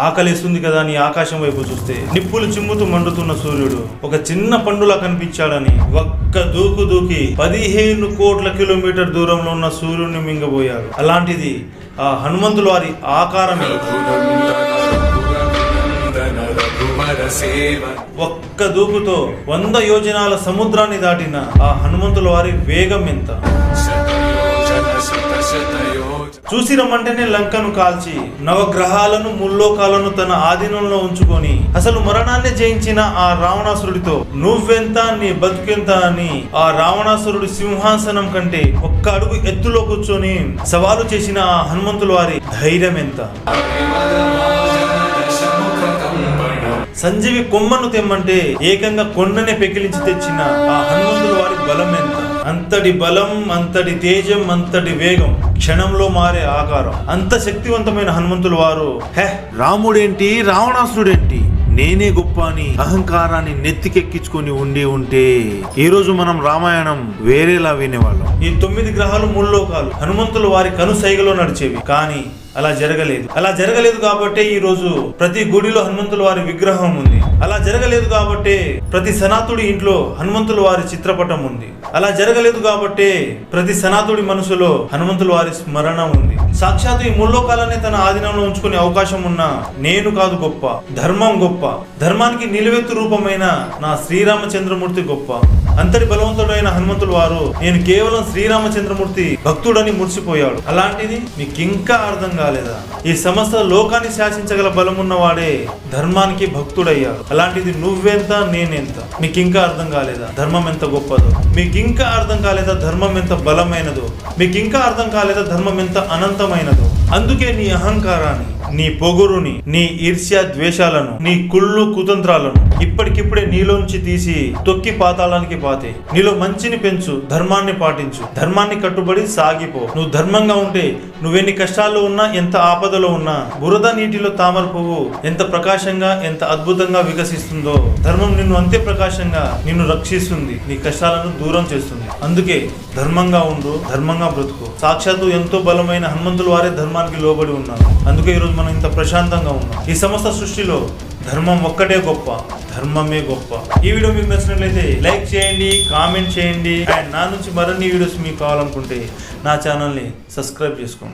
ఆకలిస్తుంది కదా అని ఆకాశం వైపు చూస్తే నిప్పులు చిమ్ముతూ మండుతున్న సూర్యుడు ఒక చిన్న పండులా కనిపించాడని ఒక్క దూకు దూకి 15 కోట్ల కిలోమీటర్ దూరంలో ఉన్న సూర్యుడిని మింగబోయాడు. అలాంటిది ఆ హనుమంతుల వారి ఆకారమే. ఒక్క దూకుతో 100 యోజనాల సముద్రాన్ని దాటిన ఆ హనుమంతుల వారి వేగం ఎంత? చూసి రమ్మంటేనే లంకను కాల్చి నవగ్రహాలను ముల్లోకాలను తన ఆధీనంలో ఉంచుకొని అసలు మరణాన్ని జయించిన ఆ రావణాసురుడితో నువ్వెంత నీ బతుకెంత అని ఆ రావణాసురుడి సింహాసనం కంటే ఒక్క అడుగు ఎత్తులో కూర్చొని సవాలు చేసిన ఆ హనుమంతుల వారి ధైర్యం ఎంత? సంజీవి కొమ్మను తెమ్మంటే ఏకంగా కొండనే పెకిలించి తెచ్చిన ఆ హనుమంతుల వారి బలం ఎంత? అంతటి బలం, అంతటి తేజం, అంతటి వేగం, క్షణంలో మారే ఆకారం, అంత శక్తివంతమైన హనుమంతుల వారు రాముడేంటి రావణాసురుడేంటి నేనే గొప్ప అని అహంకారాన్ని నెత్తికెక్కించుకొని ఉంటే ఈ రోజు మనం రామాయణం వేరేలా వినేవాళ్ళం. ఈ 9 గ్రహాలు ముల్లోకాలు హనుమంతుల వారి కనుసైగలో నడిచేవి. కానీ అలా జరగలేదు కాబట్టే ఈ రోజు ప్రతి గుడిలో హనుమంతుల వారి విగ్రహం ఉంది. అలా జరగలేదు కాబట్టే ప్రతి సనాతుడి ఇంట్లో హనుమంతుల వారి చిత్రపటం ఉంది. అలా జరగలేదు కాబట్టే ప్రతి సనాతుడి మనసులో హనుమంతుల వారి స్మరణ ఉంది. సాక్షాత్తు ఈ ముల్లోకాలనే తన ఆధీనంలో ఉంచుకునే అవకాశం ఉన్న నేను కాదు గొప్ప, ధర్మం గొప్ప, ధర్మానికి నిలువెత్తు రూపమైన నా శ్రీరామచంద్రమూర్తి గొప్ప. అంతటి బలవంతుడైన హనుమంతుల వారు నేను కేవలం శ్రీరామచంద్రమూర్తి భక్తుడని మురిసిపోయాడు. అలాంటిది మీకింకా అర్థం కాలేదా? ఈ సమస్త లోకాన్ని శాసించగల బలమున్నవాడే ధర్మానికి భక్తుడయ్యాడు. అలాంటిది నువ్వెంత నేనెంత? మీకింకా అర్థం కాలేదా ధర్మం ఎంత గొప్పదో? మీకింకా అర్థం కాలేదా ధర్మం ఎంత బలమైనదో? మీకింకా అర్థం కాలేదా ధర్మం ఎంత అనంతమైనదో? అందుకే నీ అహంకారాన్ని, నీ పొగురుని, నీ ఈర్ష్య ద్వేషాలను, నీ కుళ్ళు కుతంత్రాలను ఇప్పటికిప్పుడే నీలోంచి తీసి తొక్కి పాతాళానికి పాతే. నీలో మంచిని పెంచు, ధర్మాన్ని పాటించు, ధర్మాన్ని కట్టుబడి సాగిపో. నువ్వు ధర్మంగా ఉంటే నువ్వెన్ని కష్టాల్లో ఉన్నా, ఎంత ఆపదలో ఉన్నా, బురద నీటిలో తామర పువ్వు ఎంత ప్రకాశంగా, ఎంత అద్భుతంగా వికసిస్తుందో ధర్మం నిన్ను అంతే ప్రకాశంగా నిన్ను రక్షిస్తుంది, నీ కష్టాలను దూరం చేస్తుంది. అందుకే ధర్మంగా ఉండు, ధర్మంగా బ్రతుకు. సాక్షాత్తు ఎంతో బలమైన హనుమంతుల వారే ధర్మానికి లోబడి ఉన్నారు. అందుకే ఈరోజు మనం ఇంత ప్రశాంతంగా ఉన్నాం. ఈ సమస్త సృష్టిలో ధర్మం ఒక్కటే గొప్ప, ధర్మమే గొప్ప. ఈ వీడియో మీకు నచ్చినట్లయితే లైక్ చేయండి, కామెంట్ చేయండి. అండ్ నా నుంచి మరిన్ని వీడియోస్ మీకు కావాలనుకుంటే నా ఛానల్ని సబ్స్క్రైబ్ చేసుకోండి.